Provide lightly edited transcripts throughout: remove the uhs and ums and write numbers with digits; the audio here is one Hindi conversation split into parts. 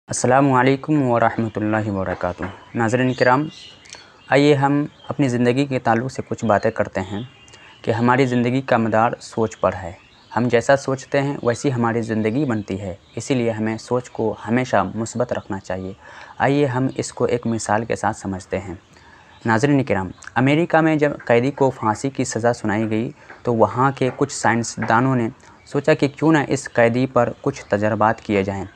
अस्सलामुअलैकुम वरहमतुल्लाहि वबरकातुहू। नाज़रीन किराम, आइए हम अपनी ज़िंदगी के ताल्लुक़ से कुछ बातें करते हैं कि हमारी ज़िंदगी का मदार सोच पर है। हम जैसा सोचते हैं वैसी हमारी ज़िंदगी बनती है, इसीलिए हमें सोच को हमेशा मुस्बत रखना चाहिए। आइए हम इसको एक मिसाल के साथ समझते हैं। नाज़रीन किराम, अमेरिका में जब कैदी को फांसी की सज़ा सुनाई गई तो वहाँ के कुछ साइंसदानों ने सोचा कि क्यों न इस कैदी पर कुछ तजर्बात किए जाएँ।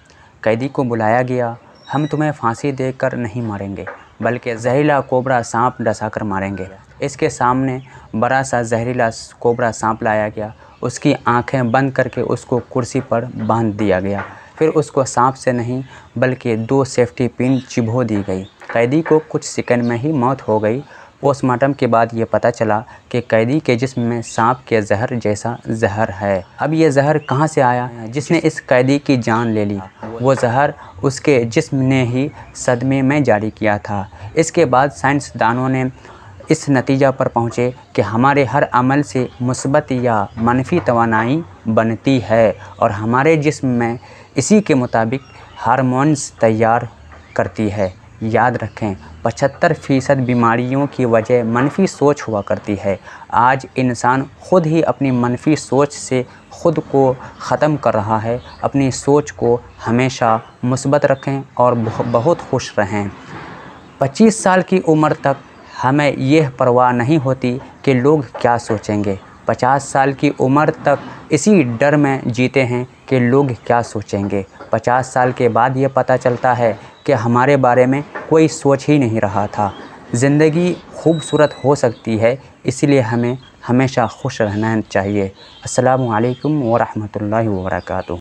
कैदी को बुलाया गया। हम तुम्हें फांसी देकर नहीं मारेंगे, बल्कि जहरीला कोबरा सांप डसाकर मारेंगे। इसके सामने बड़ा सा जहरीला कोबरा सांप लाया गया। उसकी आंखें बंद करके उसको कुर्सी पर बांध दिया गया। फिर उसको सांप से नहीं बल्कि 2 सेफ्टी पिन चिबो दी गई। कैदी को कुछ सेकंड में ही मौत हो गई। पोस्टमार्टम के बाद ये पता चला कि कैदी के जिस्म में सांप के जहर जैसा जहर है। अब ये जहर कहाँ से आया जिसने इस कैदी की जान ले ली? वो जहर उसके जिस्म ने ही सदमे में जारी किया था। इसके बाद साइंसदानों ने इस नतीजा पर पहुँचे कि हमारे हर अमल से मुस्बत या मनफी तवानाई बनती है और हमारे जिस्म में इसी के मुताबिक हार्मोन्स तैयार करती है। याद रखें, 75% बीमारियों की वजह मनफी सोच हुआ करती है। आज इंसान खुद ही अपनी मनफी सोच से ख़ुद को ख़त्म कर रहा है। अपनी सोच को हमेशा मुस्बत रखें और बहुत खुश रहें। 25 साल की उम्र तक हमें यह परवाह नहीं होती कि लोग क्या सोचेंगे। 50 साल की उम्र तक इसी डर में जीते हैं कि लोग क्या सोचेंगे। 50 साल के बाद ये पता चलता है कि हमारे बारे में कोई सोच ही नहीं रहा था। ज़िंदगी खूबसूरत हो सकती है, इसलिए हमें हमेशा खुश रहना चाहिए। अस्सलामु अलैकुम वरहमतुल्लाहि वबरकातुहू।